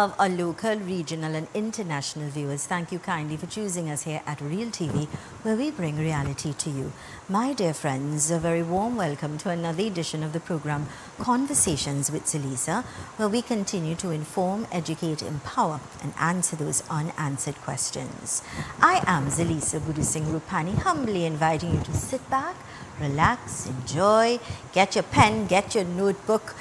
of our local, regional and international viewers, thank you kindly for choosing us here at Real TV, where we bring reality to you. My dear friends, a very warm welcome to another edition of the program Conversations with Zelisa, where we continue to inform, educate, empower and answer those unanswered questions. I am Zelisa Rupani, humbly inviting you to sit back, relax, enjoy, get your pen, get your notebook,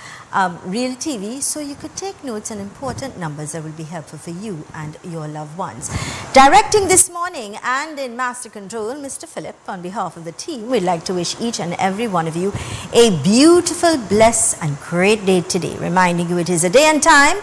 Real TV, so you could take notes on important numbers that will be helpful for you and your loved ones. Directing this morning and in Master Control, Mr. Philip, on behalf of the team, we'd like to wish each and every one of you a beautiful, blessed and great day today, reminding you it is a day and time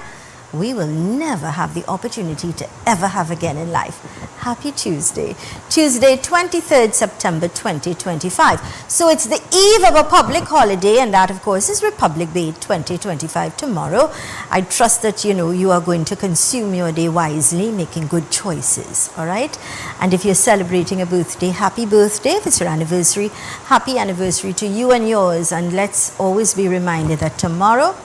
we will never have the opportunity to ever have again in life. Happy Tuesday. Tuesday, 23rd September 2025. So it's the eve of a public holiday, and that of course is Republic Day 2025 tomorrow. I trust that you are going to consume your day wisely, making good choices, all right? And if you're celebrating a birthday, happy birthday. If it's your anniversary, happy anniversary to you and yours. And let's always be reminded that tomorrow,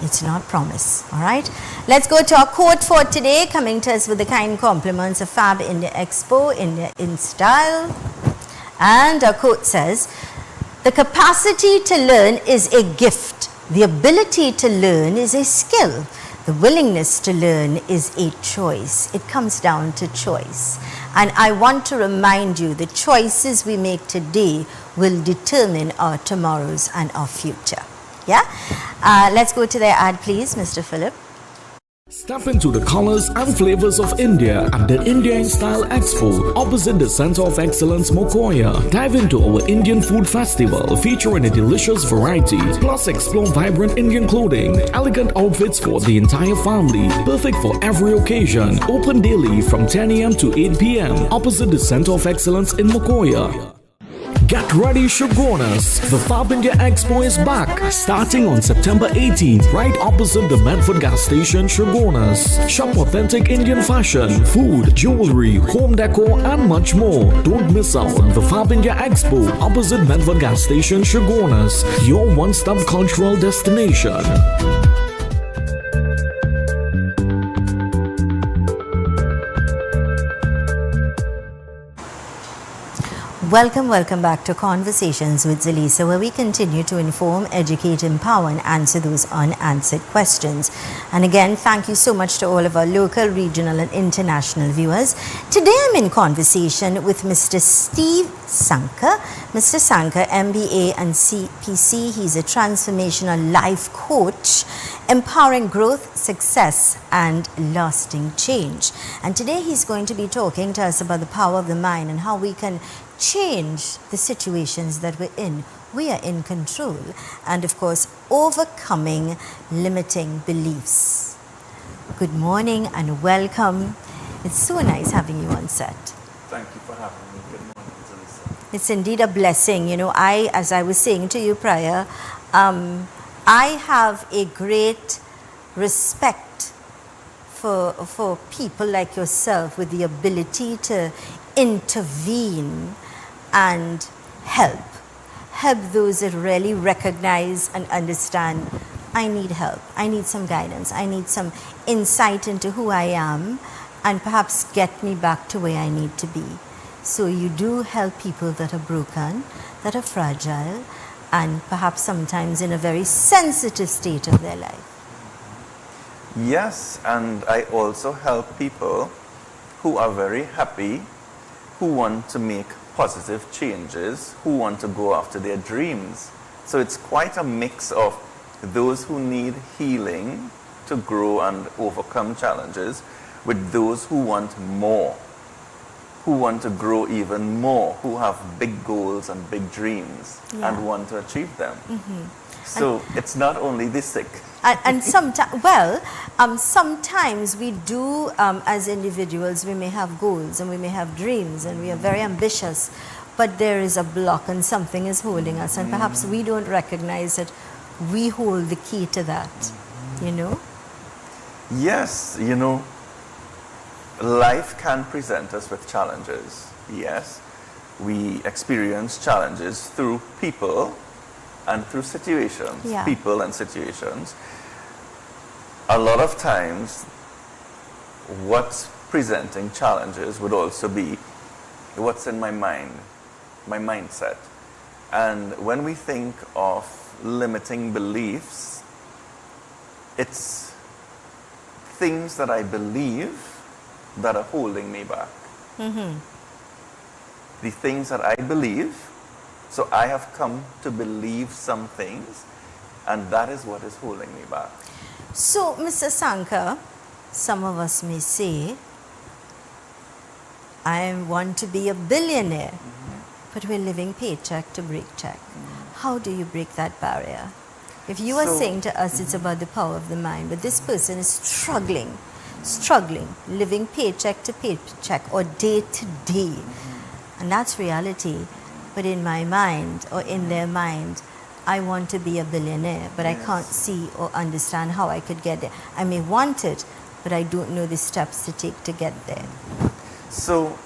it's not promise, all right? Let's go to our quote for today, coming to us with the kind compliments of Fab India Expo, India in Style. And our quote says, "The capacity to learn is a gift. The ability to learn is a skill. The willingness to learn is a choice." It comes down to choice. And I want to remind you, the choices we make today will determine our tomorrows and our future. Yeah? Let's go to their ad, please, Mr. Philip. Step into the colors and flavors of India at the India in Style Expo opposite the Center of Excellence, Mokoya. Dive into our Indian Food Festival featuring a delicious variety. Plus explore vibrant Indian clothing, elegant outfits for the entire family, perfect for every occasion. Open daily from 10 a.m. to 8 p.m. opposite the Center of Excellence in Mokoya. Get ready, Shoguners! The Fab India Expo is back, starting on September 18th, right opposite the Medford gas station, Shoguners. Shop authentic Indian fashion, food, jewelry, home decor, and much more. Don't miss out the Fab India Expo opposite Medford gas station, Shoguners, your one-stop cultural destination. Welcome back to Conversations with Zelisa, where we continue to inform, educate, empower and answer those unanswered questions. And again, thank you so much to all of our local, regional and international viewers. Today I'm in conversation with Mr. Steve Sanker. Mr. Sanker, MBA and CPC, he's a transformational life coach, empowering growth, success and lasting change. And today he's going to be talking to us about the power of the mind and how we can change the situations that we're in. We are in control. And of course, overcoming limiting beliefs. Good morning and welcome. It's so nice having you on set. Thank you for having me. Good morning, Zelisa. It's indeed a blessing. As I was saying to you prior, I have a great respect for people like yourself with the ability to intervene and help those that really recognize and understand, I need help, I need some guidance, I need some insight into who I am and perhaps get me back to where I need to be. So you do help people that are broken, that are fragile and perhaps sometimes in a very sensitive state of their life. Yes, and I also help people who are very happy, who want to make positive changes, who want to go after their dreams. So it's quite a mix of those who need healing to grow and overcome challenges with those who want more, who want to grow even more, who have big goals and big dreams and want to achieve them. So it's not only the sick. And sometimes, sometimes we do, as individuals, we may have goals and we may have dreams and we are very ambitious, but there is a block and something is holding us and perhaps we don't recognize that we hold the key to that, Yes, life can present us with challenges. Yes, we experience challenges through people and through situations, people and situations. A lot of times what's presenting challenges would also be what's in my mind, my mindset. And when we think of limiting beliefs, it's things that I believe that are holding me back. The things that I believe, so I have come to believe some things, and that is what is holding me back. So, Mr. Sankar, some of us may say, I want to be a billionaire, but we're living paycheck to paycheck. How do you break that barrier? If you are saying to us it's about the power of the mind, but this person is struggling, living paycheck to paycheck or day to day, and that's reality. But in my mind or in their mind, I want to be a billionaire, but I can't see or understand how I could get there. I may want it, but I don't know the steps to take to get there. So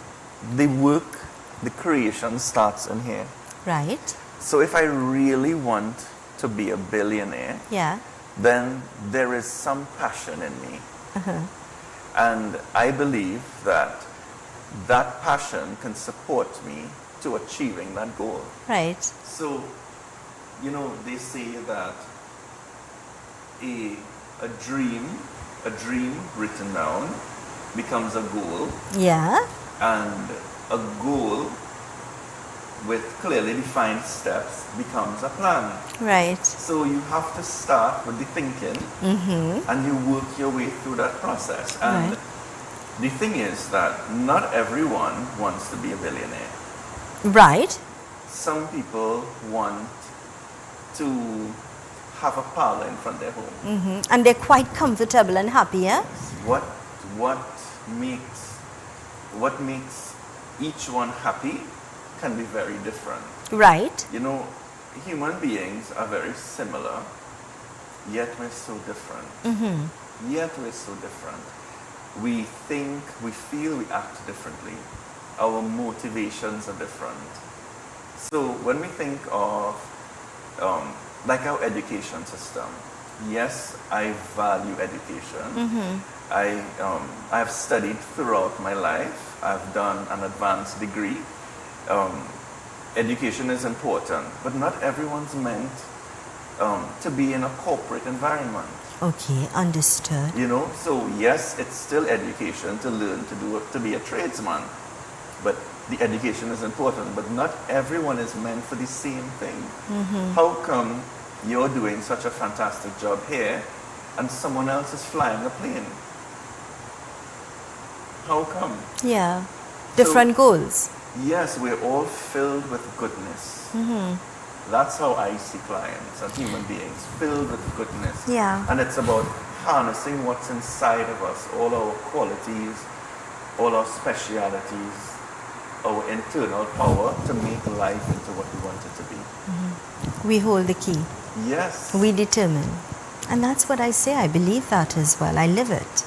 the work, the creation starts in here. Right? So if I really want to be a billionaire, Yeah. then there is some passion in me. And I believe that that passion can support me to achieving that goal. Right. So, you know, they say that a dream written down becomes a goal, Yeah. and a goal with clearly defined steps becomes a plan. Right. So you have to start with the thinking, and you work your way through that process. And Right. the thing is that not everyone wants to be a billionaire. Right. Some people want to have a parlor in front of their home. And they're quite comfortable and happy, yeah? What makes each one happy can be very different. Right. You know, human beings are very similar, yet we're so different. Yet we're so different. We think, we feel, we act differently. Our motivations are different. So when we think of like our education system, yes, I value education. I have studied throughout my life. I've done an advanced degree. Education is important, but not everyone's meant to be in a corporate environment. Okay, understood. You know, so yes, it's still education to learn to be a tradesman, but the education is important. But not everyone is meant for the same thing. How come you're doing such a fantastic job here, and someone else is flying a plane? How come? Yeah. Different goals. Yes, we're all filled with goodness. That's how I see clients and human beings, filled with goodness. Yeah. And it's about harnessing what's inside of us, all our qualities, all our specialities, our internal power to make life into what we want it to be. We hold the key. Yes. We determine. And that's what I say. I believe that as well. I live it.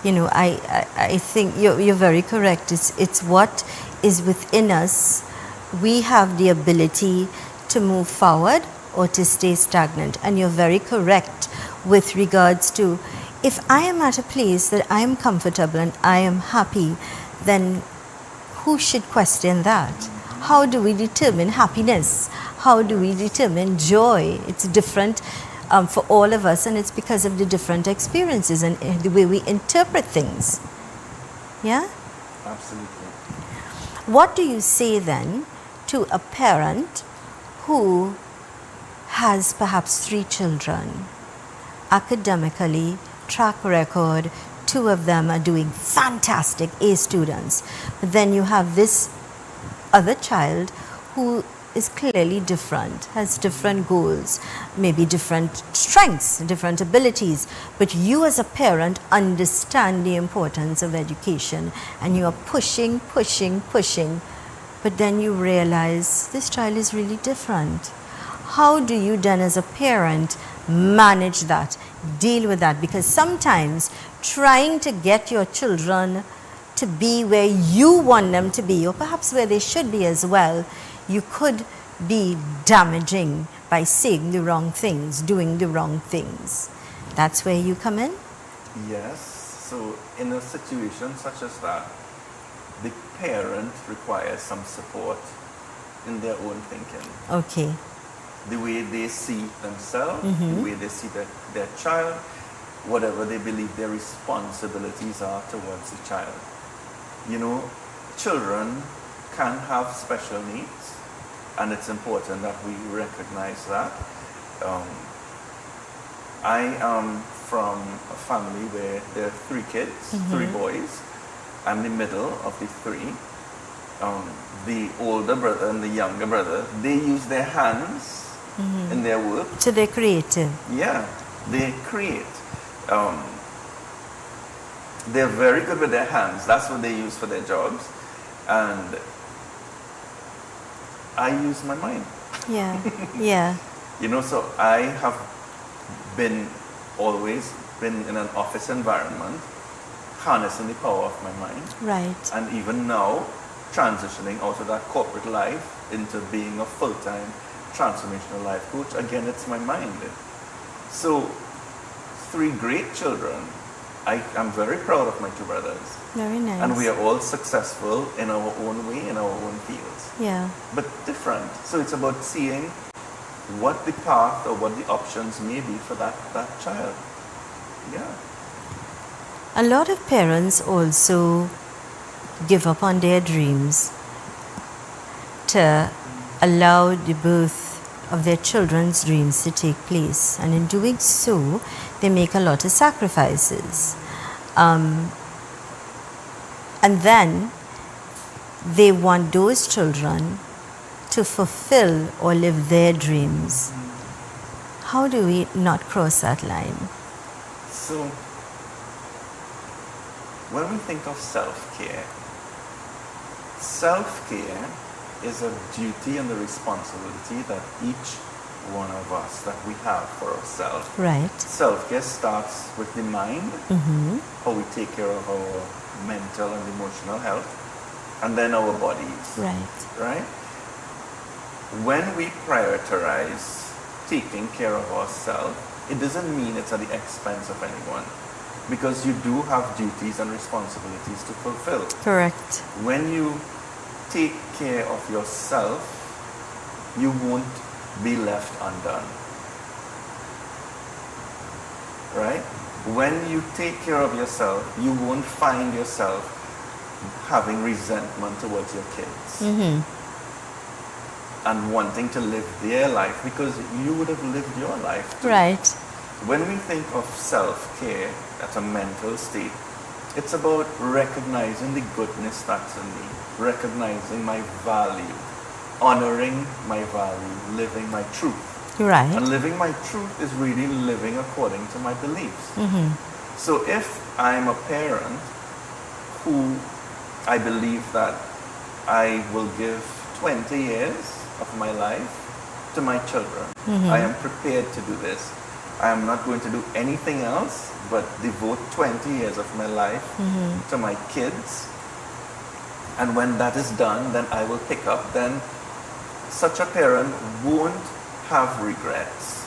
You know, I think you're very correct. It's what is within us. We have the ability to move forward or to stay stagnant. And you're very correct with regards to, if I am at a place that I am comfortable and I am happy, then who should question that? How do we determine happiness? How do we determine joy? It's different for all of us, and it's because of the different experiences and the way we interpret things. Yeah? Absolutely. What do you say then to a parent who has perhaps 3 children, academically, track record, 2 of them are doing fantastic, A students, but then you have this other child who is clearly different, has different goals, maybe different strengths, different abilities, but you as a parent understand the importance of education and you are pushing, but then you realize this child is really different. How do you then as a parent manage that, deal with that? Because sometimes trying to get your children to be where you want them to be, or perhaps where they should be as well, you could be damaging by saying the wrong things, doing the wrong things. That's where you come in? Yes. So in a situation such as that, the parent requires some support in their own thinking. Okay. The way they see themselves, the way they see their child, whatever they believe their responsibilities are towards the child. You know, children can have special needs, and it's important that we recognize that. I am from a family where there are 3 kids, 3 boys. I'm the middle of the 3. The older brother and the younger brother, they use their hands in their work. So they're creative. Yeah, they create. They're very good with their hands. That's what they use for their jobs. And I use my mind. Yeah, yeah. You know, so I have always been in an office environment, harnessing the power of my mind. Right. And even now, transitioning out of that corporate life into being a full-time transformational life coach, again, it's my mind. So, 3 great children. I'm very proud of my 2 brothers. Very nice. And we are all successful in our own way, in our own fields. Yeah. But different. So it's about seeing what the path or what the options may be for that child. Yeah. A lot of parents also give up on their dreams to allow the birth of their children's dreams to take place, and in doing so they make a lot of sacrifices, and then they want those children to fulfill or live their dreams. How do we not cross that line? So when we think of self-care is a duty and a responsibility that each one of us that we have for ourselves. Right. Self-care starts with the mind, how we take care of our mental and emotional health, and then our bodies. Right? When we prioritize taking care of ourselves, it doesn't mean it's at the expense of anyone, because you do have duties and responsibilities to fulfill. Correct. When you take care of yourself, you won't be left undone. Right? When you take care of yourself, you won't find yourself having resentment towards your kids. And wanting to live their life, because you would have lived your life too. Right. When we think of self-care at a mental state, it's about recognizing the goodness that's in me, recognizing my value, honoring my value, living my truth. Right. And living my truth is really living according to my beliefs. So if I'm a parent who I believe that I will give 20 years of my life to my children, I am prepared to do this. I am not going to do anything else but devote 20 years of my life to my kids. And when that is done, then I will pick up. Then such a parent won't have regrets.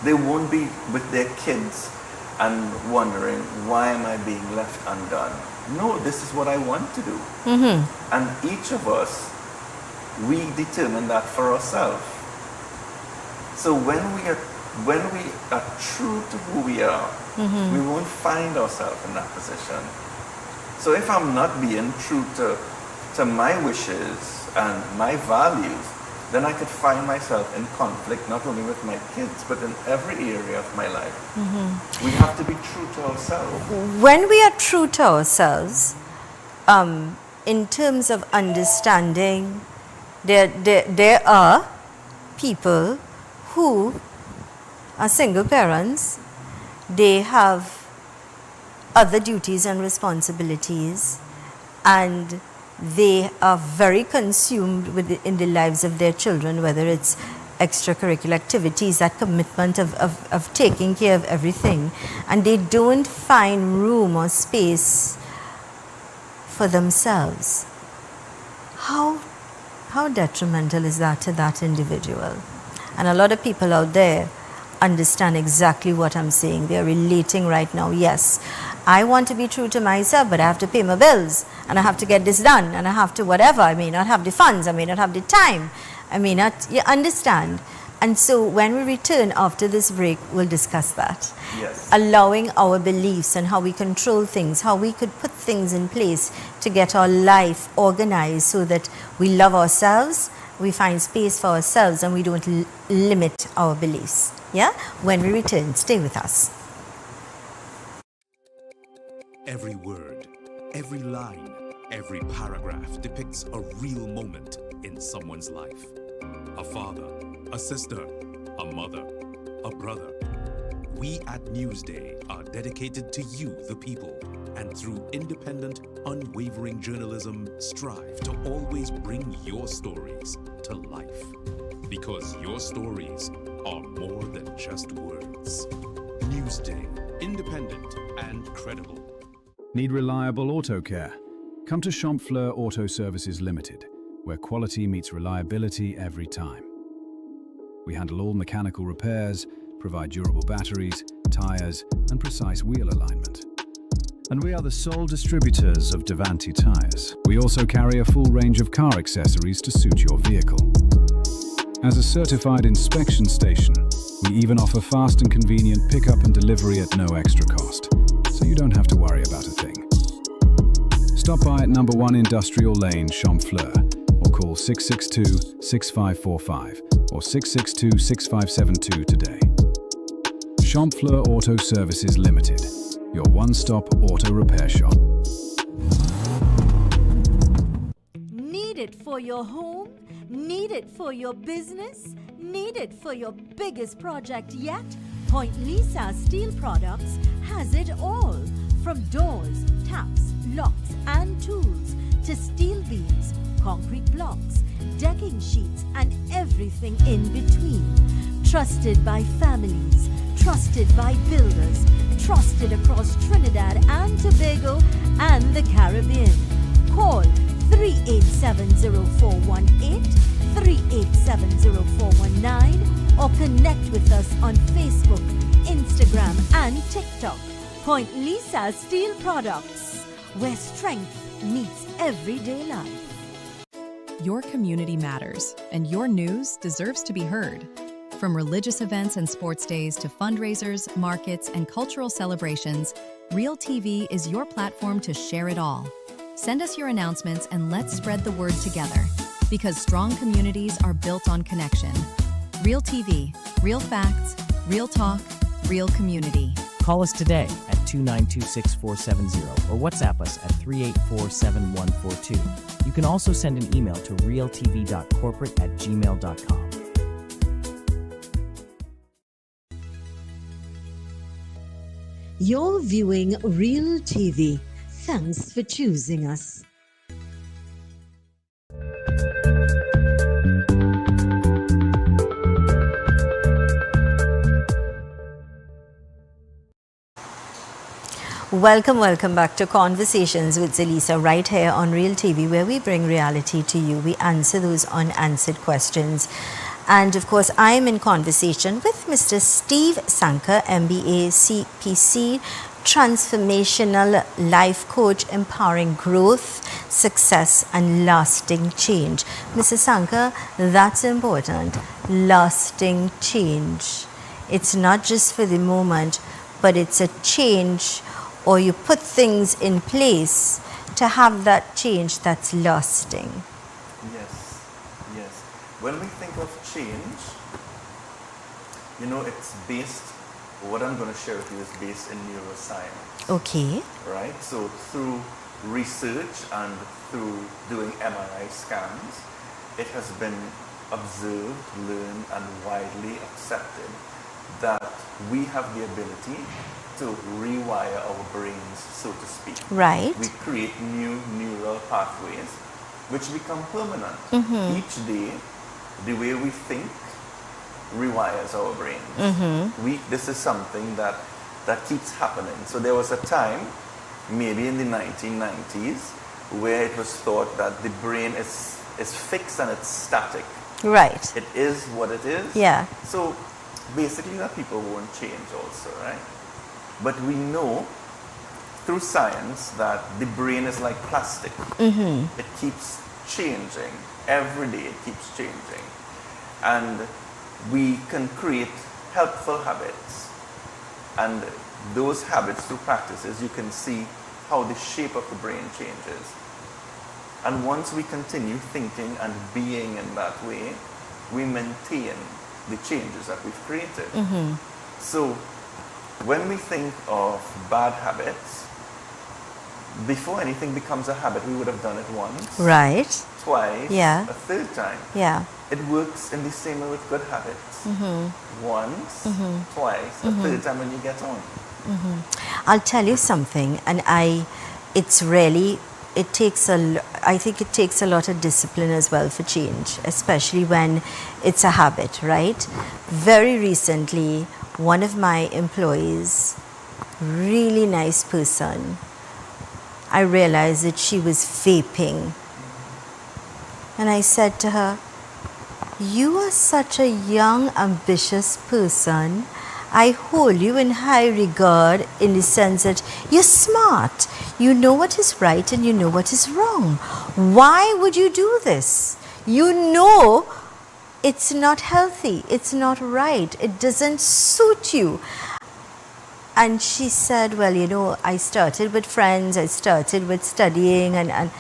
They won't be with their kids and wondering, why am I being left undone? No, this is what I want to do. And each of us, we determine that for ourselves. So when we are true to who we are, we won't find ourselves in that position. So if I'm not being true to my wishes and my values, then I could find myself in conflict not only with my kids, but in every area of my life. We have to be true to ourselves. When we are true to ourselves, in terms of understanding, there are people who are single parents. They have other duties and responsibilities, and they are very consumed in the lives of their children, whether it's extracurricular activities, that commitment of taking care of everything, and they don't find room or space for themselves. How detrimental is that to that individual? And a lot of people out there understand exactly what I'm saying. They're relating right now. Yes, I want to be true to myself, but I have to pay my bills and I have to get this done and I have to whatever. I may not have the funds, I may not have the time, I may not, you understand. And so when we return after this break, we'll discuss that. Yes. Allowing our beliefs and how we control things, how we could put things in place to get our life organized so that we love ourselves, we find space for ourselves, and we don't limit our beliefs. Yeah? When we return, stay with us. Every word, every line, every paragraph depicts a real moment in someone's life. A father, a sister, a mother, a brother. We at Newsday are dedicated to you, the people, and through independent, unwavering journalism, strive to always bring your stories to life. Because your stories are more than just words. Newsday, independent and credible. Need reliable auto care? Come to Champfleur Auto Services Limited, where quality meets reliability every time. We handle all mechanical repairs, provide durable batteries, tires, and precise wheel alignment. And we are the sole distributors of Davanti tires. We also carry a full range of car accessories to suit your vehicle. As a certified inspection station, we even offer fast and convenient pickup and delivery at no extra cost, so you don't have to worry about a thing. Stop by at number 1 Industrial Lane, Champfleur, or call 662-6545 or 662-6572 today. Champfleur Auto Services Limited, your one-stop auto repair shop. Need it for your home? Need it for your business? Need it for your biggest project yet? Point Lisa Steel Products has it all. From doors, taps, locks and tools to steel beams, concrete blocks, decking sheets and everything in between. Trusted by families, trusted by builders, trusted across Trinidad and Tobago and the Caribbean. Call 3870418, 3870419 or connect with us on Facebook, Instagram and TikTok. Point Lisa Steel Products, where strength meets everyday life. Your community matters, and your news deserves to be heard. From religious events and sports days to fundraisers, markets, and cultural celebrations, Real TV is your platform to share it all. Send us your announcements and let's spread the word together. Because strong communities are built on connection. Real TV, real facts, real talk, real community. Call us today at 292-6470 or WhatsApp us at 384-7142. You can also send an email to realtv.corporate@gmail.com. You're viewing Real TV. Thanks for choosing us. Welcome back to Conversations with Zelisa right here on Real TV, where we bring reality to you. We answer those unanswered questions. And of course, I am in conversation with Mr. Steve Sanker, MBA, CPC, transformational life coach, empowering growth, success, and lasting change. Mr. Sanker, that's important. Lasting change. It's not just for the moment, but it's a change, or you put things in place to have that change that's lasting. Yes, yes. When we think of change, you know, it's based, what I'm going to share with you is based in neuroscience. Okay. Right? So through research and through doing MRI scans, it has been observed, learned, and widely accepted that we have the ability to rewire our brains, so to speak. Right. We create new neural pathways which become permanent. Each day, the way we think rewires our brains. This is something that keeps happening. So there was a time, maybe in the 1990s, where it was thought that the brain is fixed and it's static. Right. It is what it is. Yeah. So basically that people won't change also, right? But we know through science that the brain is like plastic. It keeps changing. Every day it keeps changing. And we can create helpful habits. And those habits through practices, you can see how the shape of the brain changes. And once we continue thinking and being in that way, we maintain the changes that we've created. So when we think of bad habits, before anything becomes a habit, we would have done it once, Right. twice, Yeah. a third time. Yeah. It works in the same way with good habits. Once, twice, a third time when you get on. I'll tell you something, and I think it takes a lot of discipline as well for change, especially when it's a habit, right? Very recently, one of my employees, really nice person, I realized that she was vaping. And I said to her, "You are such a young, ambitious person. I hold you in high regard in the sense that you're smart. You know what is right and you know what is wrong. Why would you do this? You know it's not healthy. It's not right. It doesn't suit you." And she said, "Well, you know, I started with friends. I started with studying. And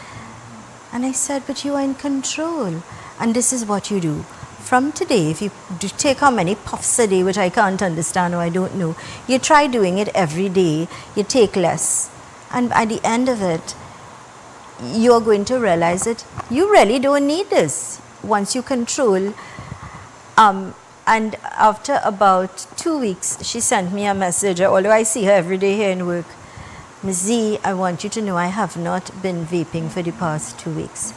I said, "But you are in control. And this is what you do. From today, if you take how many puffs a day, which I can't understand or I don't know, you try doing it every day, you take less. And at the end of it, you're going to realize that you really don't need this once you control." And after about 2 weeks, she sent me a message, although I see her every day here in work. "Ms. Z, I want you to know I have not been vaping for the past 2 weeks."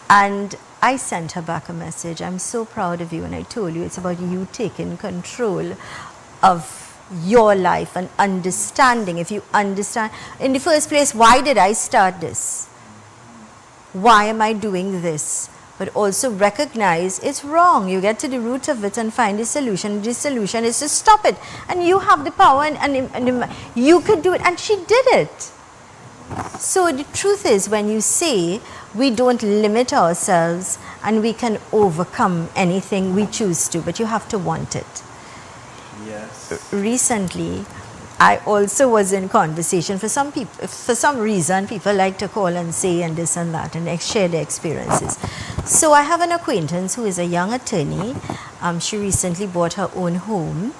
And I sent her back a message. "I'm so proud of you, and I told you it's about you taking control of your life and understanding. If you understand, in the first place, why did I start this? Why am I doing this? But also recognize it's wrong. You get to the root of it and find the solution. The solution is to stop it. And you have the power and you could do it." And she did it. So the truth is, when you say we don't limit ourselves and we can overcome anything we choose to, but you have to want it. Yes. Recently, I also was in conversation. For some people, for some reason, people like to call and say and this and that and share their experiences. So I have an acquaintance who is a young attorney. She recently bought her own home,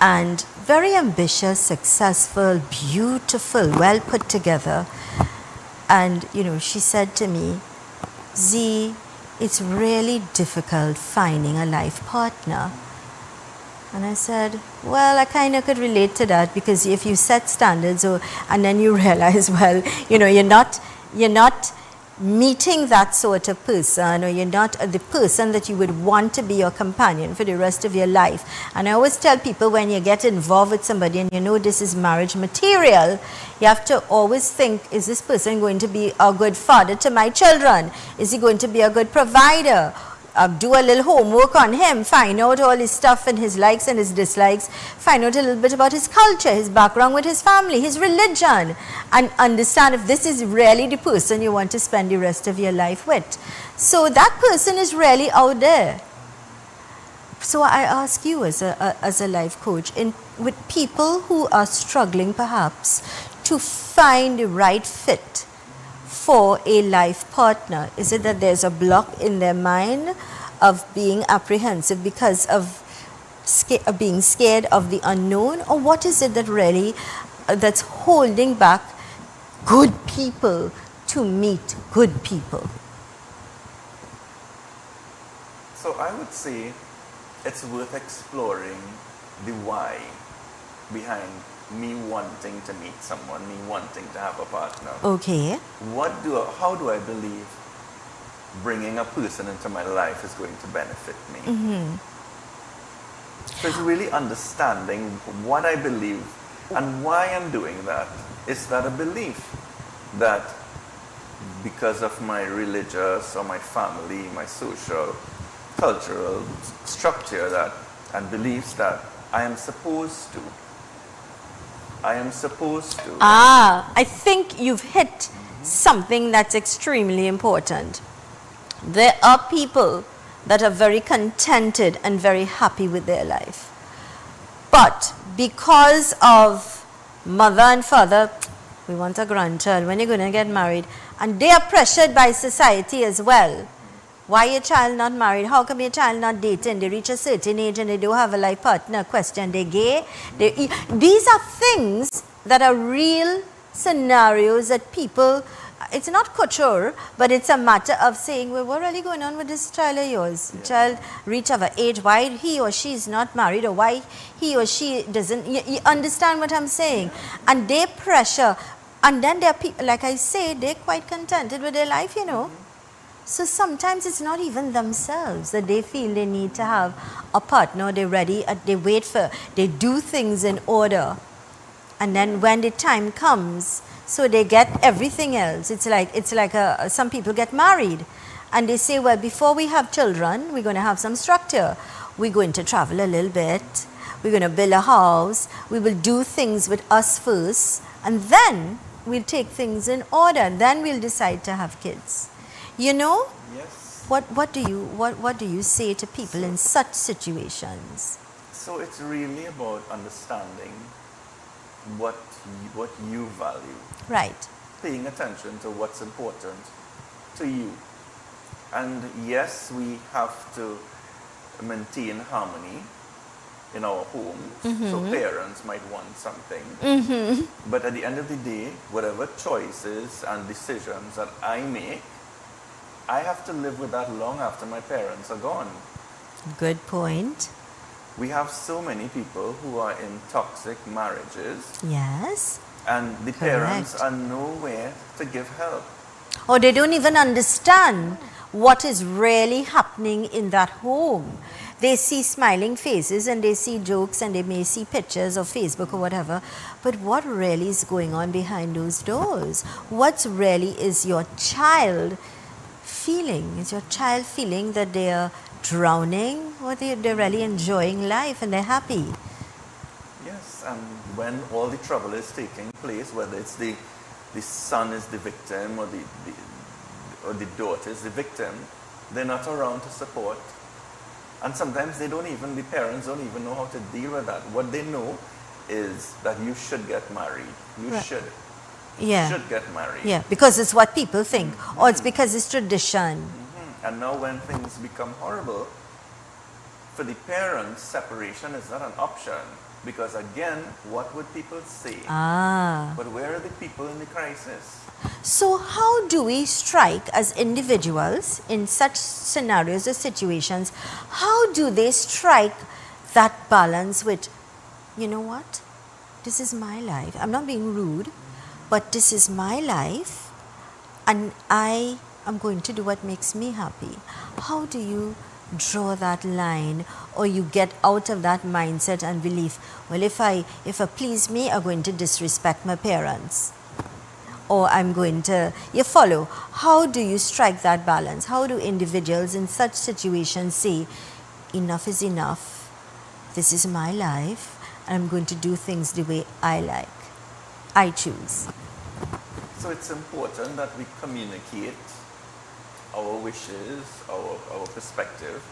and very ambitious, successful, beautiful, well put together. And, you know, she said to me, "Z, it's really difficult finding a life partner." And I said, "Well, I kind of could relate to that, because if you set standards and then you realize, well, you know, you're not meeting that sort of person, or you're not the person that you would want to be your companion for the rest of your life." And I always tell people, when you get involved with somebody and you know this is marriage material, you have to always think, is this person going to be a good father to my children? Is he going to be a good provider? Do a little homework on him, find out all his stuff and his likes and his dislikes, find out a little bit about his culture, his background with his family, his religion, and understand if this is really the person you want to spend the rest of your life with. So that person is really out there. So I ask you as a life coach, with people who are struggling perhaps to find the right fit for a life partner, is it that there's a block in their mind of being apprehensive because of being scared of the unknown, or what is it that really that's holding back good people to meet good people? So I would say it's worth exploring the why behind me wanting to meet someone, me wanting to have a partner. Okay. How do I believe bringing a person into my life is going to benefit me? So it's really understanding what I believe and why I'm doing that. Is that a belief that because of my religious or my family, my social, cultural structure and beliefs that I am supposed to I am supposed to. I think you've hit something that's extremely important. There are people that are very contented and very happy with their life. But because of mother and father, we want a grandchild, when you're going to get married, and they are pressured by society as well. Why your child not married? How come your child not dating? They reach a certain age and they don't have a life partner. Question, they're gay. These are things that are real scenarios that people, it's not couture, but it's a matter of saying, well, what's really going on with this child of yours? Yeah. Child reach of an age, why he or she is not married, or why he or she doesn't, you understand what I'm saying? Yeah. And they pressure, and then there are people, like I say, they're quite contented with their life, you know. So sometimes it's not even themselves that they feel they need to have a partner, they're ready, they wait for, they do things in order. And then when the time comes, so they get everything else. It's like some people get married and they say, well, before we have children, we're going to have some structure. We're going to travel a little bit. We're going to build a house. We will do things with us first. And then we'll take things in order. Then we'll decide to have kids. You know? Yes. What do you say to people in such situations? So it's really about understanding what you value. Right. Paying attention to what's important to you. And yes, we have to maintain harmony in our homes. Mm-hmm. So parents might want something. Mm-hmm. But at the end of the day, whatever choices and decisions that I make, I have to live with that long after my parents are gone. Good point. We have so many people who are in toxic marriages. Yes. And the parents are nowhere to give help. Or they don't even understand what is really happening in that home. They see smiling faces and they see jokes and they may see pictures of Facebook or whatever. But what really is going on behind those doors? What really is your child feeling? Is your child feeling that they are drowning, or they're really enjoying life and they're happy? Yes, and when all the trouble is taking place, whether it's the son is the victim or the daughter is the victim, they're not around to support. And sometimes the parents don't even know how to deal with that. What they know is that you should get married. You should get married. Yeah, because it's what people think, or it's because it's tradition. And now when things become horrible, for the parents, separation is not an option. Because again, what would people say? But where are the people in the crisis? So how do we strike as individuals in such scenarios or situations? How do they strike that balance with, you know what? This is my life. I'm not being rude, but this is my life and I'm going to do what makes me happy. How do you draw that line, or you get out of that mindset and belief, well, if I please me, I'm going to disrespect my parents, or I'm going to, you follow? How do you strike that balance? How do individuals in such situations say, enough is enough, this is my life, and I'm going to do things the way I like, I choose? So it's important that we communicate our wishes, our perspective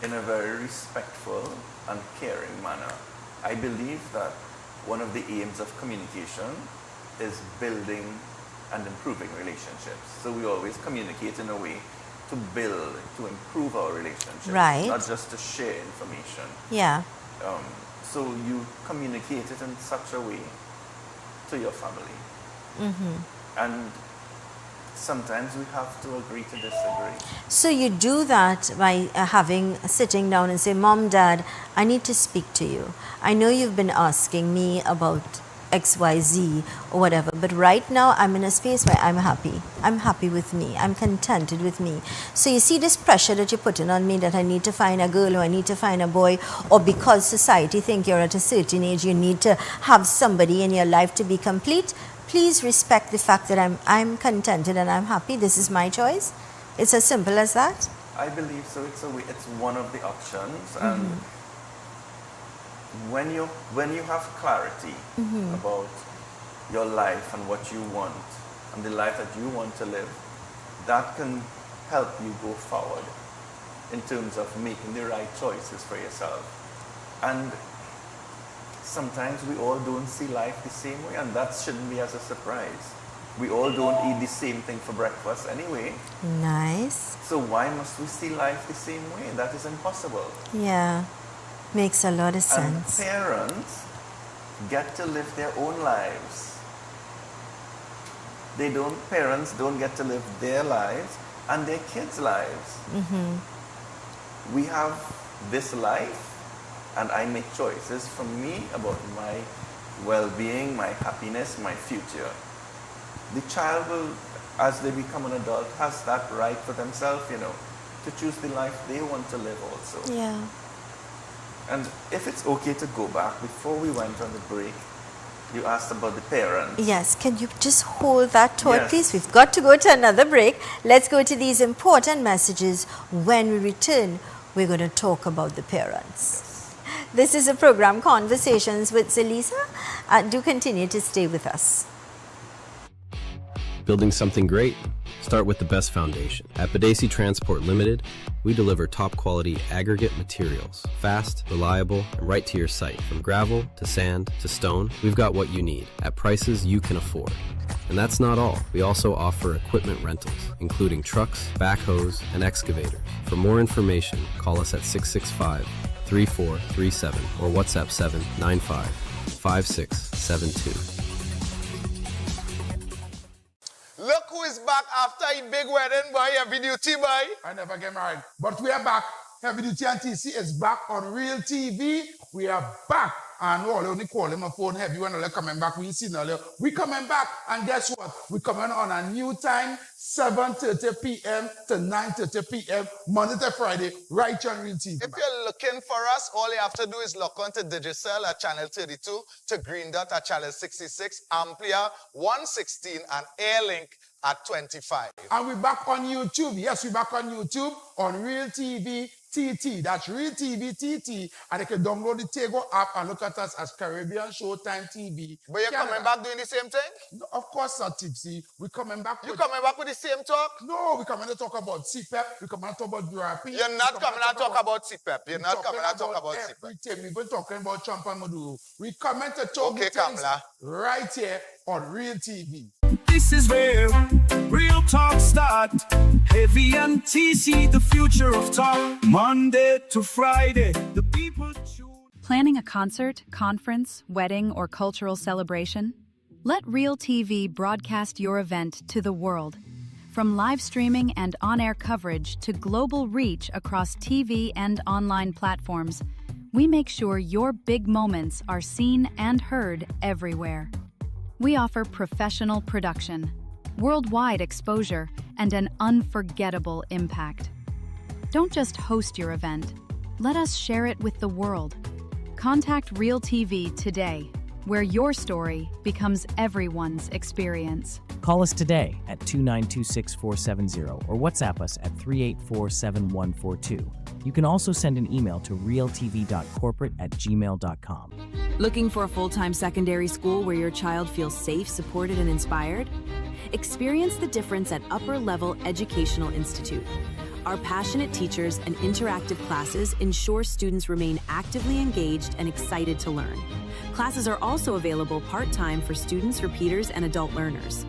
in a very respectful and caring manner. I believe that one of the aims of communication is building and improving relationships. So we always communicate in a way to build, to improve our relationships, right, not just to share information. Yeah. So you communicate it in such a way to your family. Mm-hmm. And sometimes we have to agree to disagree. So you do that by sitting down and say, Mom, Dad, I need to speak to you. I know you've been asking me about XYZ or whatever, but right now I'm in a space where I'm happy. I'm happy with me. I'm contented with me. So you see this pressure that you're putting on me that I need to find a girl or I need to find a boy, or because society think you're at a certain age, you need to have somebody in your life to be complete. Please respect the fact that I'm contented and I'm happy. This is my choice. It's as simple as that. I believe so. It's one of the options. And when you have clarity about your life and what you want and the life that you want to live, that can help you go forward in terms of making the right choices for yourself. And sometimes we all don't see life the same way, and that shouldn't be as a surprise. We all don't eat the same thing for breakfast anyway. Nice. So why must we see life the same way? That is impossible. Yeah. Makes a lot of sense. And parents get to live their own lives. Parents don't get to live their lives and their kids' lives. We have this life, and I make choices for me about my well-being, my happiness, my future. The child will, as they become an adult, has that right for themselves, to choose the life they want to live also. Yeah. And if it's okay to go back, before we went on the break, you asked about the parents. Yes, can you just hold that thought, Yes. please? We've got to go to another break. Let's go to these important messages. When we return, we're going to talk about the parents. This is a program, Conversations with Zelisa. Do continue to stay with us. Building something great? Start with the best foundation. At Badesi Transport Limited, we deliver top quality aggregate materials, fast, reliable, and right to your site. From gravel to sand to stone, we've got what you need at prices you can afford. And that's not all. We also offer equipment rentals, including trucks, backhoes, and excavators. For more information, call us at 665-3437 or WhatsApp 795-5672. Look who is back after a big wedding, boy. Heavy duty, boy. I never get married. But we are back. Heavy Duty and TC is back on Real TV. We are back. And we only call him a phone heavy when they're coming back. We seen earlier. We coming back. And guess what? We coming on a new time, 7:30 p.m. to 9:30 p.m. Monday to Friday, right on Real TV. If you're looking for us, all you have to do is log on to Digicel at channel 32, to Green Dot at channel 66, Amplia 116, and Airlink at 25. And we're back on YouTube. Yes, we're back on YouTube on Real TV TT. That's Real TV TT. And you can download the Tego app and look at us as Caribbean Showtime TV. But you're coming back doing the same thing? No, of course not, Tipsy. We're coming back. You coming back with the same talk? No, we're coming to talk about CPEP. We're coming to talk about URP. You're not coming to talk about CPEP. You're not coming to talk about CPEP. Everything. We've been talking about Trump and Maduro. We're coming to talk Okay, things Kamala. right here on Real TV. This is where real talk start. Heavy and TC, the future of talk. Monday to Friday, the people choose. Planning a concert, conference, wedding, or cultural celebration? Let Real TV broadcast your event to the world. From live streaming and on-air coverage to global reach across TV and online platforms, we make sure your big moments are seen and heard everywhere. We offer professional production, worldwide exposure, and an unforgettable impact. Don't just host your event. Let us share it with the world. Contact Real TV today, where your story becomes everyone's experience. Call us today at 2926470 or WhatsApp us at 3847142. You can also send an email to realtv.corporate@gmail.com. Looking for a full-time secondary school where your child feels safe, supported, and inspired? Experience the difference at Upper Level Educational Institute. Our passionate teachers and interactive classes ensure students remain actively engaged and excited to learn. Classes are also available part-time for students, repeaters, and adult learners.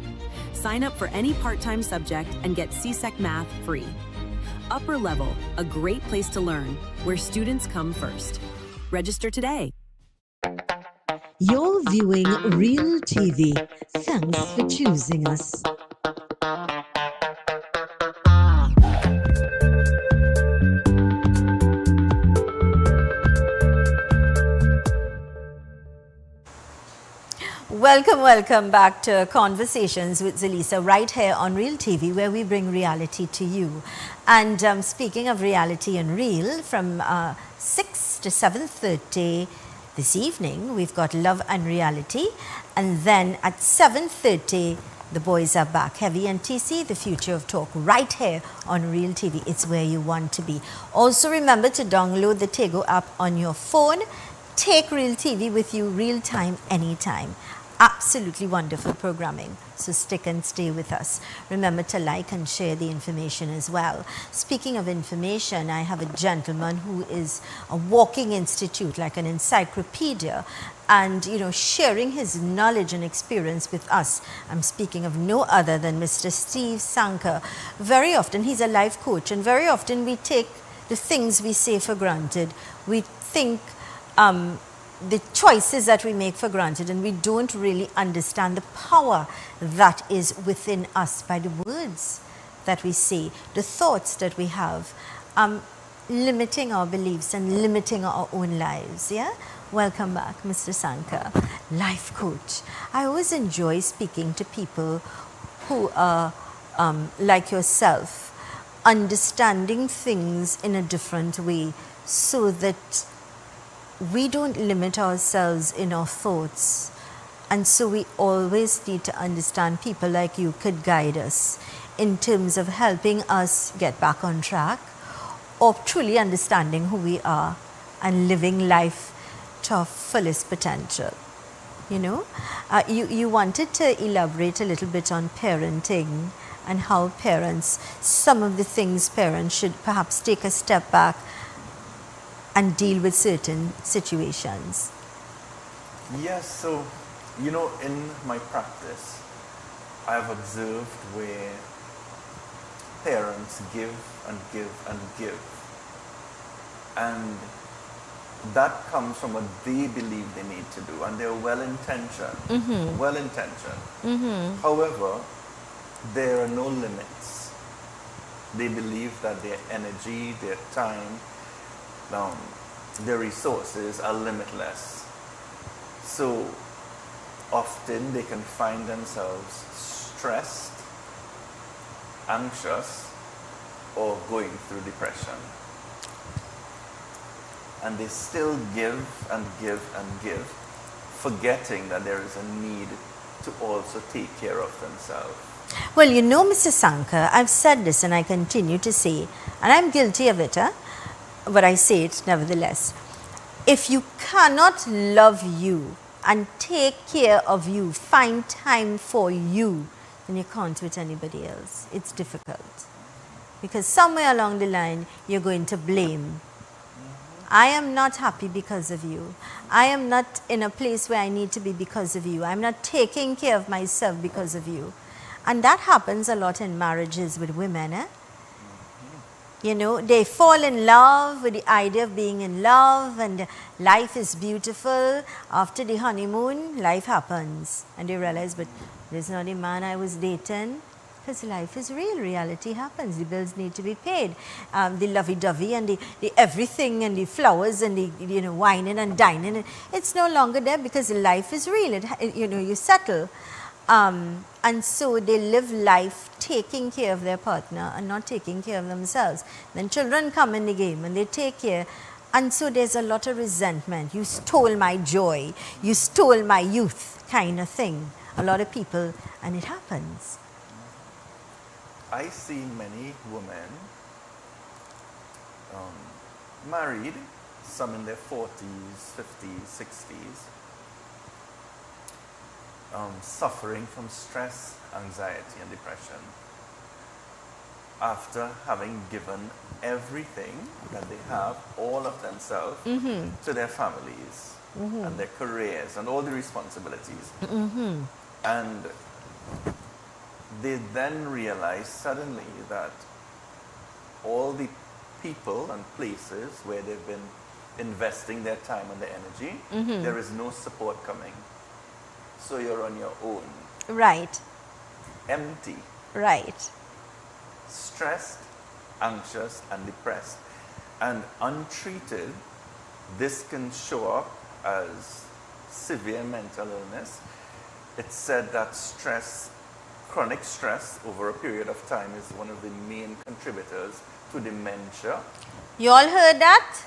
Sign up for any part-time subject and get CSEC Math free. Upper Level, a great place to learn, where students come first. Register today. You're viewing Real TV. Thanks for choosing us. Welcome back to Conversations with Zelisa, right here on Real TV, where we bring reality to you. And speaking of reality and real, from 6 to 7:30 this evening, we've got Love and Reality. And then at 7:30, the boys are back. Heavy and TC, the future of talk, right here on Real TV. It's where you want to be. Also remember to download the Tego app on your phone. take Real TV with you real time, anytime. Absolutely wonderful programming. So stick and stay with us. Remember to like and share the information as well. Speaking of information, I have a gentleman who is a walking institute, like an encyclopedia, and sharing his knowledge and experience with us. I'm speaking of no other than Mr. Steve Sanker. Very often he's a life coach, and very often we take the things we say for granted. We think the choices that we make for granted, and we don't really understand the power that is within us by the words that we say, the thoughts that we have, limiting our beliefs and limiting our own lives. Yeah? Welcome back, Mr. Sanker, life coach. I always enjoy speaking to people who are like yourself, understanding things in a different way, so that we don't limit ourselves in our thoughts. And so we always need to understand people like you could guide us in terms of helping us get back on track, or truly understanding who we are and living life to our fullest potential. You wanted to elaborate a little bit on parenting and how parents, some of the things parents should perhaps take a step back and deal with certain situations. Yes, so, in my practice, I've observed where parents give and give and give. And that comes from what they believe they need to do, and they're well-intentioned. Well-intentioned. However, there are no limits. They believe that their energy, their time, their resources are limitless. So often they can find themselves stressed, anxious, or going through depression. And they still give and give and give, forgetting that there is a need to also take care of themselves. Well, Mr. Sanker, I've said this and I continue to say, and I'm guilty of it, but I say it nevertheless. If you cannot love you and take care of you, find time for you, then you can't with anybody else. It's difficult. Because somewhere along the line, you're going to blame. I am not happy because of you. I am not in a place where I need to be because of you. I'm not taking care of myself because of you. And that happens a lot in marriages with women. They fall in love with the idea of being in love, and life is beautiful. After the honeymoon, life happens. And they realize, but this is not the man I was dating. Because life is real, reality happens, the bills need to be paid. The lovey-dovey and the everything and the flowers and the whining and dining, it's no longer there because life is real. You settle. And so they live life taking care of their partner and not taking care of themselves. Then children come in the game and they take care. And so there's a lot of resentment. You stole my joy. You stole my youth, kind of thing. A lot of people, and it happens. I see many women married, some in their 40s, 50s, 60s, suffering from stress, anxiety, and depression after having given everything that they have, all of themselves, to their families and their careers and all the responsibilities. And they then realize suddenly that all the people and places where they've been investing their time and their energy, there is no support coming. So you're on your own. Right. Empty. Right. Stressed, anxious, and depressed. And untreated, this can show up as severe mental illness. It's said that stress, chronic stress over a period of time, is one of the main contributors to dementia. You all heard that?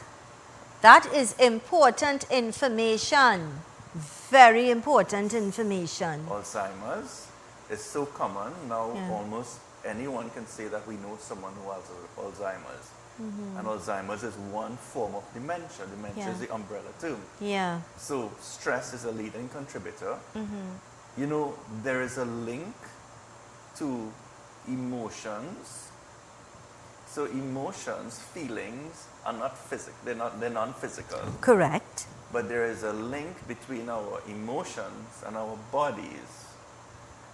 That is important information. Very important information. Alzheimer's is so common now, almost anyone can say that we know someone who has Alzheimer's. And Alzheimer's is one form of dementia. Dementia is the umbrella term. Yeah. So stress is a leading contributor. You know, there is a link to emotions. So emotions, feelings are not physical. They're non-physical. Correct. But there is a link between our emotions and our bodies.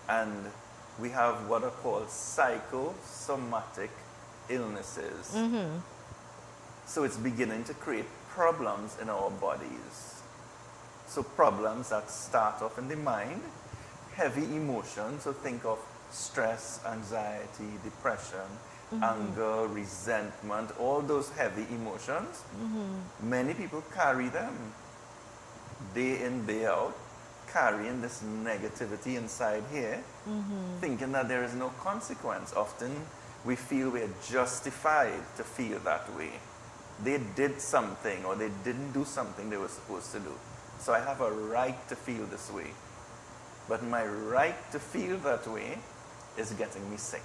And we have what are called psychosomatic illnesses. So it's beginning to create problems in our bodies. So problems that start off in the mind, heavy emotions, so think of stress, anxiety, depression, anger, resentment, all those heavy emotions. Many people carry them day in, day out, carrying this negativity inside here, thinking that there is no consequence. Often we feel we're justified to feel that way. They did something or they didn't do something they were supposed to do. So I have a right to feel this way. But my right to feel that way is getting me sick.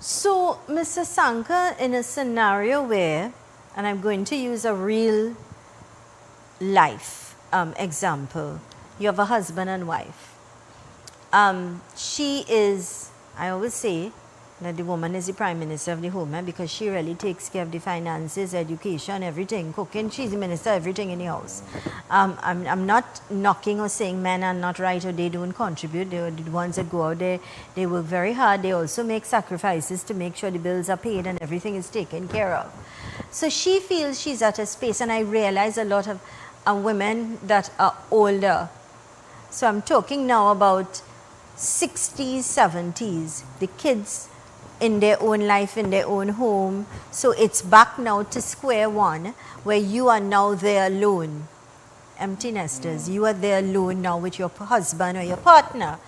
So, Mr. Sankar, in a scenario where, and I'm going to use a real life example, you have a husband and wife. She is, I always say that the woman is the prime minister of the home, because she really takes care of the finances, education, everything, cooking. She's the minister, everything in the house. I'm not knocking or saying men are not right or they don't contribute. They are the ones that go out there. They work very hard. They also make sacrifices to make sure the bills are paid and everything is taken care of. So she feels she's at a space, and I realize a lot of women that are older. So I'm talking now about 60s, 70s, the kids in their own life, in their own home. So it's back now to square one, where you are now there alone. Empty nesters. You are there alone now with your husband or your partner.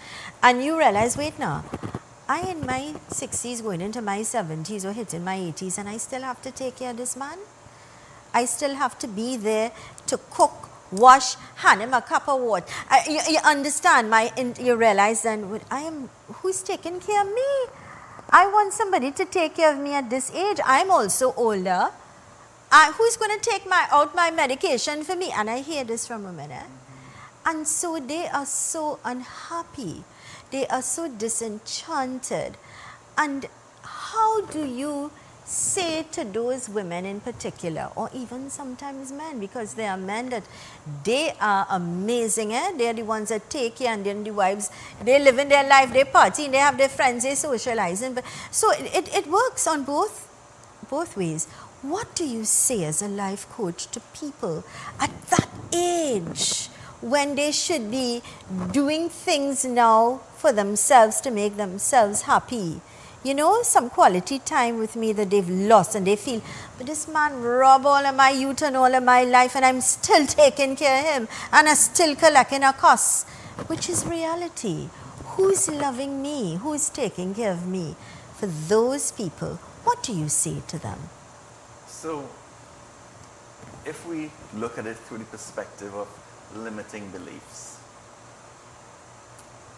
And you realize, wait now, I in my 60s going into my 70s or hitting my 80s, and I still have to take care of this man? I still have to be there to cook, wash, hand him a cup of water. You understand, you realize then, who's taking care of me? I want somebody to take care of me at this age. I'm also older. Who's going to take out my medication for me? And I hear this from women. And so they are so unhappy. They are so disenchanted. And how do you say to those women in particular, or even sometimes men, because there are men that they are amazing, they are the ones that take care, and then the wives, they live in their life, they party, they have their friends, they socializing. But so it works on both ways. What do you say as a life coach to people at that age, when they should be doing things now for themselves to make themselves happy? You know, some quality time with me that they've lost, and they feel, but this man robbed all of my youth and all of my life, and I'm still taking care of him, and I'm still collecting our costs, which is reality. Who's loving me? Who's taking care of me? For those people, what do you say to them? So, if we look at it through the perspective of limiting beliefs,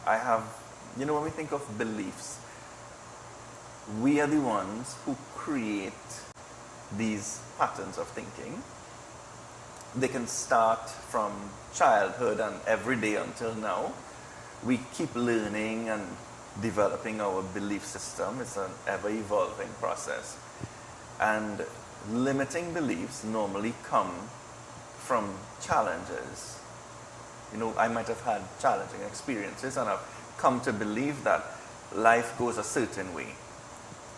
when we think of beliefs, we are the ones who create these patterns of thinking. They can start from childhood and every day until now. We keep learning and developing our belief system. It's an ever-evolving process. And limiting beliefs normally come from challenges. You know, I might have had challenging experiences, and I've come to believe that life goes a certain way.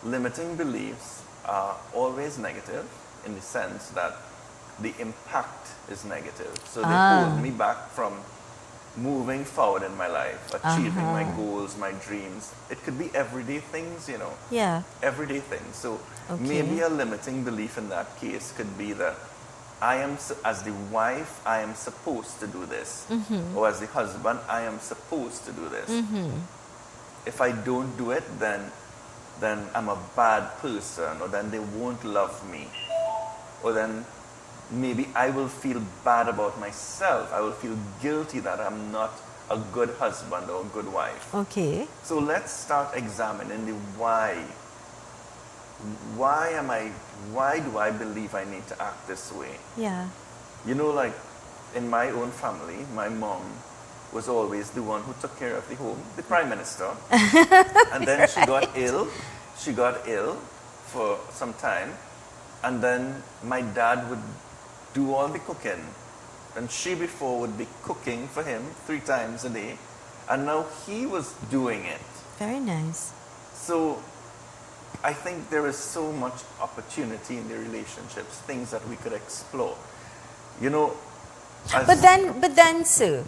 Limiting beliefs are always negative in the sense that the impact is negative. So they hold me back from moving forward in my life, achieving my goals, my dreams. It could be everyday things, you know. Yeah. Everyday things. So maybe a limiting belief in that case could be that as the wife, I am supposed to do this. Or as the husband, I am supposed to do this. If I don't do it, then I'm a bad person, or then they won't love me, or then maybe I will feel bad about myself. I will feel guilty that I'm not a good husband or a good wife. Okay. So let's start examining the why. Why do I believe I need to act this way? Yeah. You know, like in my own family, my mom was always the one who took care of the home, the prime minister. And then she got ill. She got ill for some time. And then my dad would do all the cooking. And she before would be cooking for him 3 times a day. And now he was doing it. Very nice. So I think there is so much opportunity in the relationships, things that we could explore. You know, But then, sir,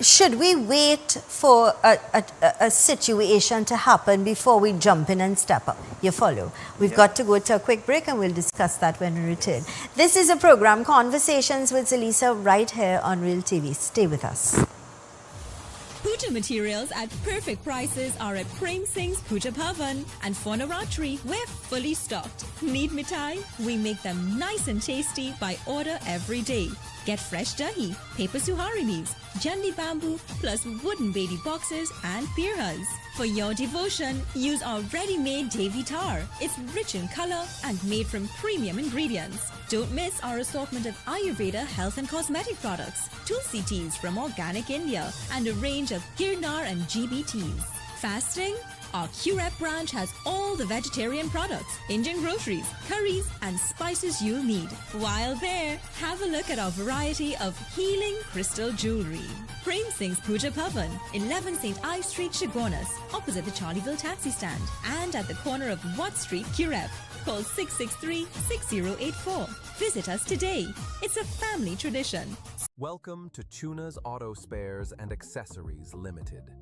should we wait for a situation to happen before we jump in and step up? You follow? We've got to go to a quick break and we'll discuss that when we return. This is a program, Conversations with Zelisa, right here on Real TV. Stay with us. Puja materials at perfect prices are at Prem Singh's Puja Bhavan, and for Navratri, we're fully stocked. Need mithai? We make them nice and tasty by order every day. Get fresh dahi, paper suhari leaves, jandi bamboo, plus wooden beedi boxes and pirhas. For your devotion, use our ready-made Devi tar. It's rich in color and made from premium ingredients. Don't miss our assortment of Ayurveda health and cosmetic products, Tulsi teas from Organic India, and a range of Girnar and GB teas. Fasting? Our QREP branch has all the vegetarian products, Indian groceries, curries, and spices you'll need. While there, have a look at our variety of healing crystal jewelry. Prem Singh's Puja Bhavan, 11 St. Ives Street, Chagonas, opposite the Charlieville taxi stand, and at the corner of Watt Street, QREP. Call 663-6084. Visit us today. It's a family tradition. Welcome to Tuna's Auto Spares and Accessories Limited.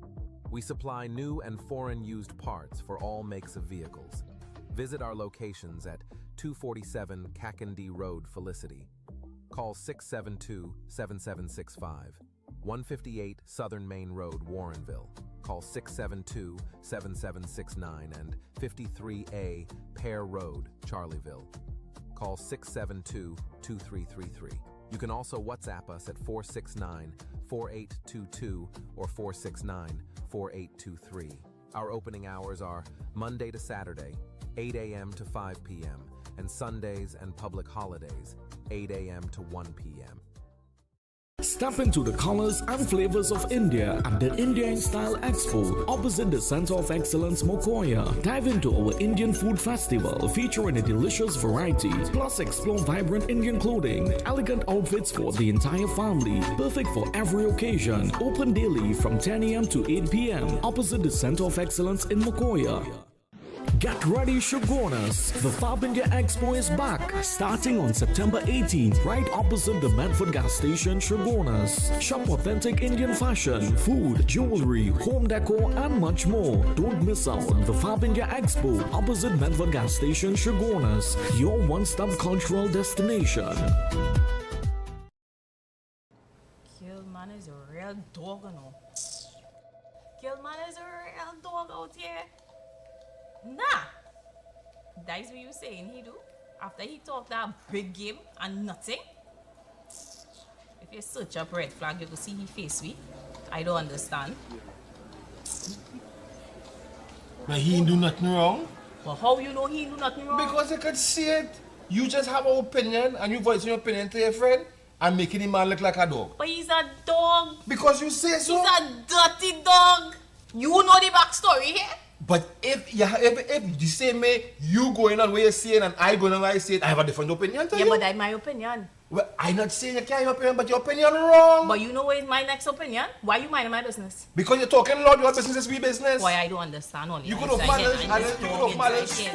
We supply new and foreign used parts for all makes of vehicles. Visit our locations at 247 Kakandi Road, Felicity. Call 672-7765. 158 Southern Main Road, Warrenville. Call 672-7769 and 53A Pear Road, Charlieville. Call 672-2333. You can also WhatsApp us at 469-4822 or 469-4823. Our opening hours are Monday to Saturday, 8 a.m. to 5 p.m., and Sundays and public holidays, 8 a.m. to 1 p.m. Step into the colors and flavors of India at the India in Style Expo opposite the Center of Excellence, Mokoya. Dive into our Indian Food Festival featuring a delicious variety, plus explore vibrant Indian clothing, elegant outfits for the entire family, perfect for every occasion. Open daily from 10 a.m. to 8 p.m. opposite the Center of Excellence in Mokoya. Get ready, Shogunas! The Fab India Expo is back, starting on September 18th, right opposite the Medford gas station, Shogunas. Shop authentic Indian fashion, food, jewelry, home decor, and much more. Don't miss out. The Fab India Expo, opposite Medford gas station, Shogunas. Your one-stop cultural destination. Kill man is a real dog, you know. Kill man is a real dog out here. Nah, that's what you saying he do. After he talked that big game and nothing. If you search up red flag, you will see he face sweet. I don't understand. But he didn't do nothing wrong. Well, how you know he didn't do nothing wrong? Because you could see it. You just have an opinion and you voice your opinion to your friend and making him man look like a dog. But he's a dog. Because you say so. He's a dirty dog. You know the backstory here? But if the same way you going on where you're saying and I going on where I say it, I have a different opinion to you. Yeah, but that's my opinion. Well, I'm not saying you can't have your opinion, but your opinion wrong. But you know what is my next opinion? Why you minding my business? Because you're talking loud, your business is we business. Why I don't understand only. You could have managed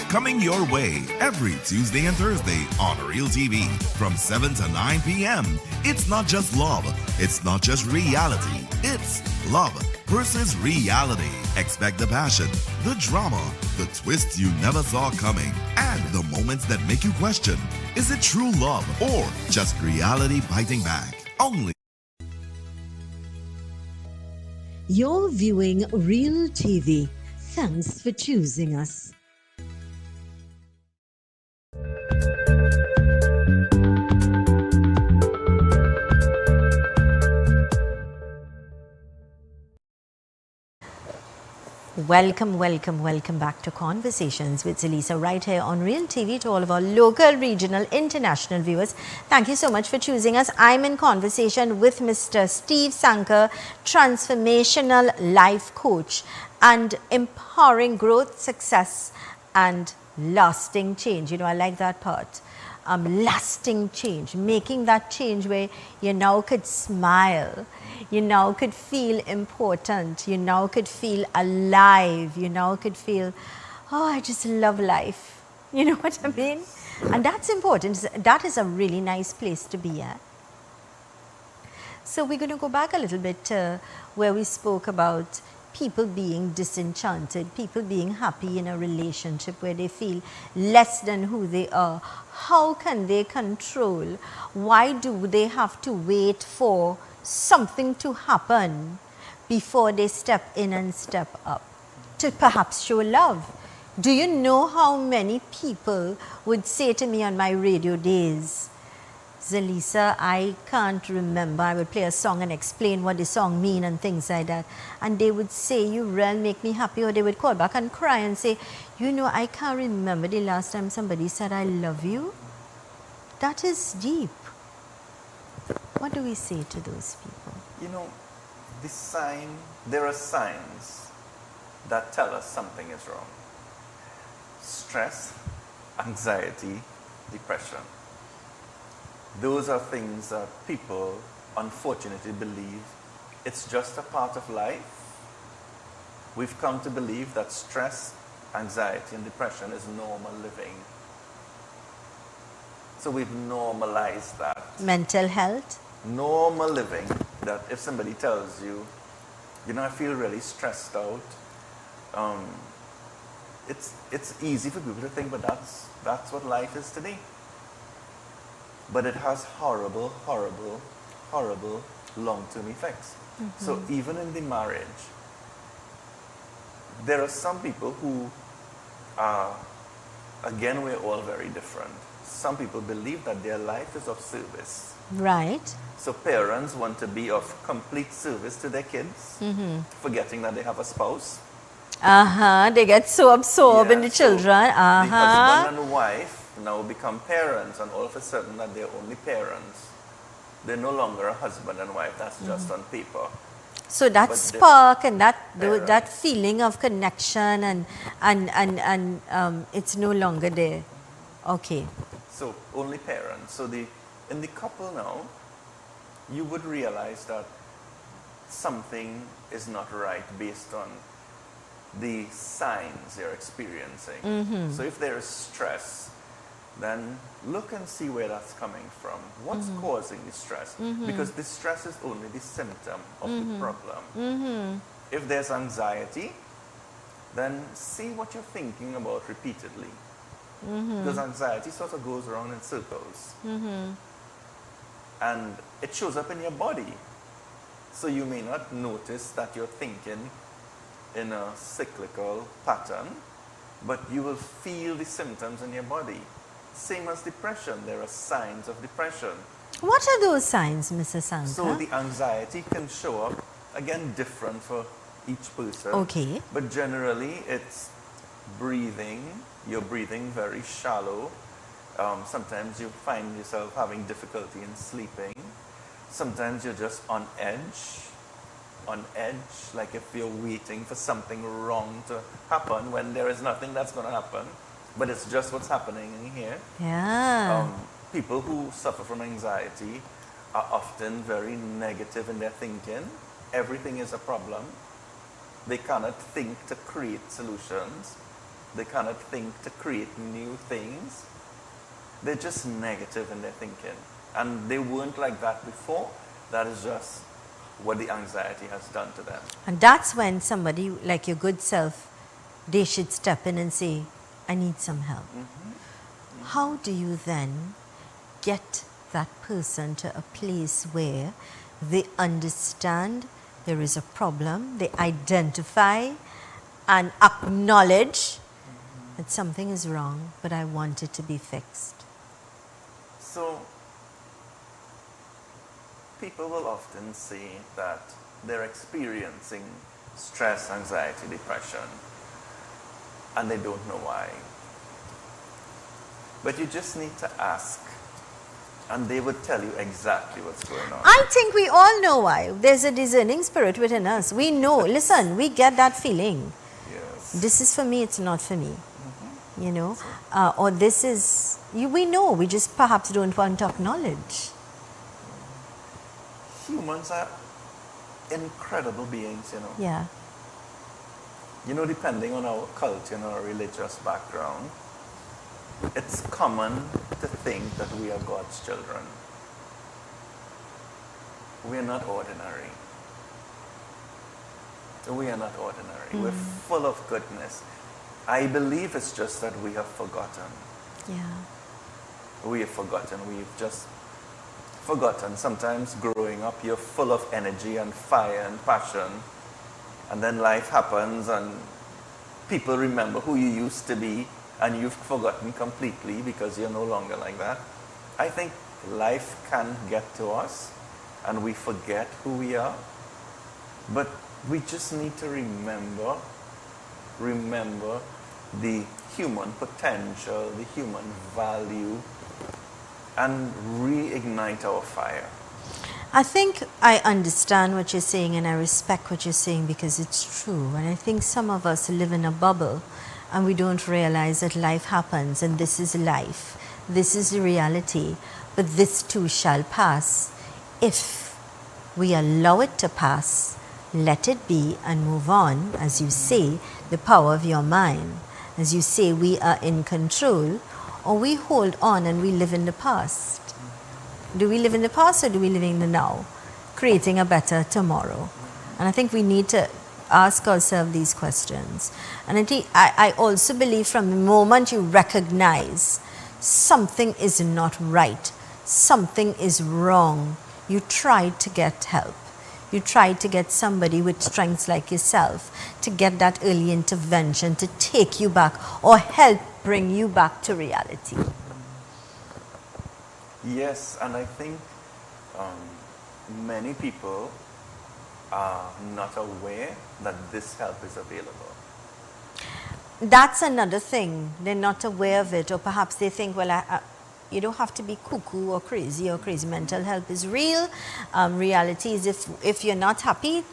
Coming your way every Tuesday and Thursday on Real TV from 7 to 9 p.m. It's not just love, it's not just reality, it's love versus reality. Expect the passion, the drama, the twists you never saw coming, and the moments that make you question, is it true love or just reality fighting back? Only. You're viewing Real TV. Thanks for choosing us. welcome, welcome, welcome back to Conversations with Zelisa right here on Real TV. To all of our local, regional, international viewers, thank you so much for choosing us. I'm in conversation with Mr. Steve Sanker, transformational life coach and empowering growth, success and lasting change. You know, I like that part. Lasting change, making that change where you now could smile, you now could feel important, you now could feel alive, you now could feel, oh, I just love life. You know what I mean? And that's important. That is a really nice place to be at. So we're going to go back a little bit to where we spoke about people being disenchanted, people being happy in a relationship where they feel less than who they are. How can they control? Why do they have to wait for something to happen before they step in and step up to perhaps show love? Do you know how many people would say to me on my radio days, Zelisa, I can't remember. I would play a song and explain what the song mean and things like that. And they would say, you really make me happy. Or they would call back and cry and say, you know, I can't remember the last time somebody said, I love you. That is deep. What do we say to those people? You know, there are signs that tell us something is wrong. Stress, anxiety, depression. Those are things that people unfortunately believe it's just a part of life. We've come to believe that stress, anxiety, and depression is normal living. So we've normalized that. Mental health? Normal living, that if somebody tells you, you know, I feel really stressed out, it's easy for people to think, but that's what life is today. But it has horrible, horrible, horrible long-term effects. Mm-hmm. So even in the marriage, there are some people who are, again, we're all very different. Some people believe that their life is of service. Right. So parents want to be of complete service to their kids, forgetting that they have a spouse. They get so absorbed in the children. The husband and wife now become parents, and all of a sudden that they're only parents. They're no longer a husband and wife. That's just on paper. So that spark and that feeling of connection and it's no longer there. Okay. So only parents. So in the couple now, you would realize that something is not right based on the signs you're experiencing. So if there is stress, then look and see where that's coming from. What's causing the stress? Because the stress is only the symptom of the problem. If there's anxiety, then see what you're thinking about repeatedly. Because anxiety sort of goes around in circles. And it shows up in your body. So you may not notice that you're thinking in a cyclical pattern, but you will feel the symptoms in your body. Same as depression, there are signs of depression. What are those signs, Mrs. Sanka? So the anxiety can show up, again, different for each person. Okay. But generally, it's breathing. You're breathing very shallow. Sometimes you find yourself having difficulty in sleeping. Sometimes you're just on edge, like if you're waiting for something wrong to happen when there is nothing that's going to happen. But it's just what's happening in here. Yeah. People who suffer from anxiety are often very negative in their thinking. Everything is a problem. They cannot think to create solutions. They cannot think to create new things. They're just negative in their thinking. And they weren't like that before. That is just what the anxiety has done to them. And that's when somebody like your good self, they should step in and say, I need some help. How do you then get that person to a place where they understand there is a problem, they identify and acknowledge that something is wrong, but I want it to be fixed? So, people will often say that they're experiencing stress, anxiety, depression, and they don't know why. But you just need to ask, and they would tell you exactly what's going on. I think we all know why. There's a discerning spirit within us. We know, listen, we get that feeling. Yes. This is for me, it's not for me. You know, or this is, we know, we just perhaps don't want to acknowledge. Humans are incredible beings, you know. Yeah. You know, depending on our culture and our religious background, it's common to think that we are God's children. We are not ordinary. We are not ordinary. We're full of goodness. I believe it's just that we have forgotten. Yeah. We have forgotten. We've just forgotten. Sometimes growing up, you're full of energy and fire and passion. And then life happens and people remember who you used to be and you've forgotten completely because you're no longer like that. I think life can get to us and we forget who we are. But we just need to remember the human potential, the human value, and reignite our fire. I think I understand what you're saying and I respect what you're saying because it's true. And I think some of us live in a bubble and we don't realize that life happens and this is life. This is the reality. But this too shall pass. If we allow it to pass, let it be and move on. As you say, the power of your mind. As you say, we are in control, or we hold on and we live in the past. Do we live in the past or do we live in the now? Creating a better tomorrow. And I think we need to ask ourselves these questions. And I also believe from the moment you recognize something is not right, something is wrong, you try to get help. You try to get somebody with strengths like yourself to get that early intervention, to take you back or help bring you back to reality. Yes, and I think many people are not aware that this help is available. That's another thing. They're not aware of it, or perhaps they think, well, you don't have to be cuckoo or crazy. Mental health is real. Reality is if you're not happy,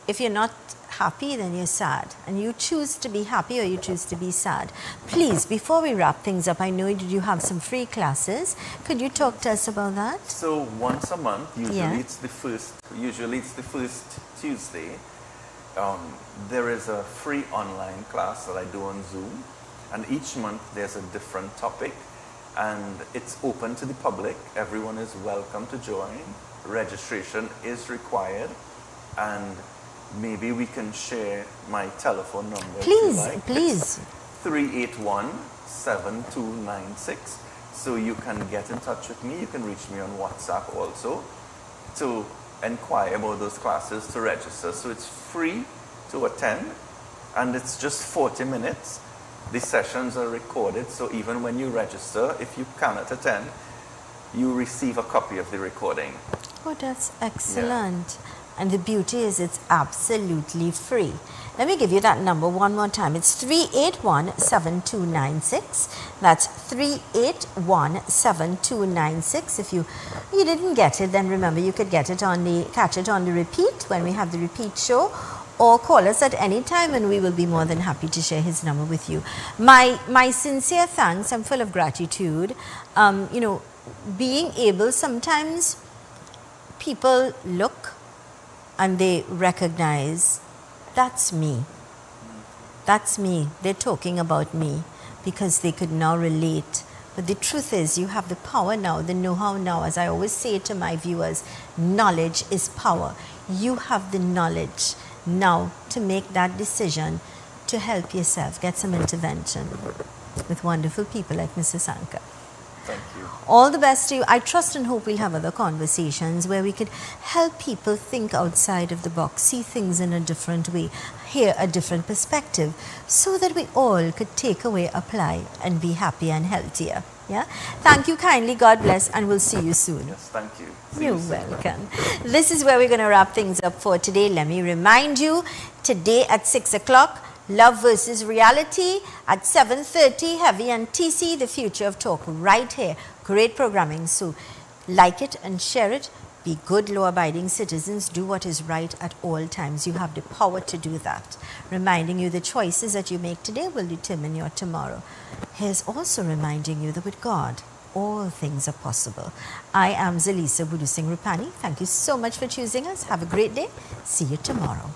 then you're sad. And you choose to be happy or you choose to be sad. Please, before we wrap things up, I know you have some free classes. Could you talk to us about that? So once a month, usually it's the first Tuesday, there is a free online class that I do on Zoom. And each month there's a different topic. And it's open to the public. Everyone is welcome to join. Registration is required. And maybe we can share my telephone number. Please, if you like. please. 381-7296. So you can get in touch with me. You can reach me on WhatsApp also to inquire about those classes, to register. So it's free to attend. And it's just 40 minutes. The sessions are recorded, so even when you register, if you cannot attend, you receive a copy of the recording. Oh, that's excellent. Yeah. And the beauty is it's absolutely free. Let me give you that number one more time. It's 381-7296. That's 381-7296. If you didn't get it, then remember you could catch it on the repeat when we have the repeat show. Or call us at any time and we will be more than happy to share his number with you. My sincere thanks, I'm full of gratitude. Being able, sometimes people look and they recognize, that's me. That's me. They're talking about me because they could now relate. But the truth is, you have the power now, the know-how now. As I always say to my viewers, knowledge is power. You have the knowledge now to make that decision to help yourself, get some intervention with wonderful people like Mr. Sanka. Thank you. All the best to you. I trust and hope we'll have other conversations where we could help people think outside of the box, see things in a different way, hear a different perspective, so that we all could take away, apply, and be happy and healthier. Yeah? Thank you kindly. God bless, and we'll see you soon. Yes, thank you. See You're you soon. welcome. This is where we're going to wrap things up for today. Let me remind you, today at 6 o'clock, Love versus Reality. At 7:30, Heavy and TC, the future of talk, right here. Great programming. So like it and share it. Be good, law-abiding citizens. Do what is right at all times. You have the power to do that. Reminding you the choices that you make today will determine your tomorrow. Here's also reminding you that with God, all things are possible. I am Zelisa Budusing Rupani. Thank you so much for choosing us. Have a great day. See you tomorrow.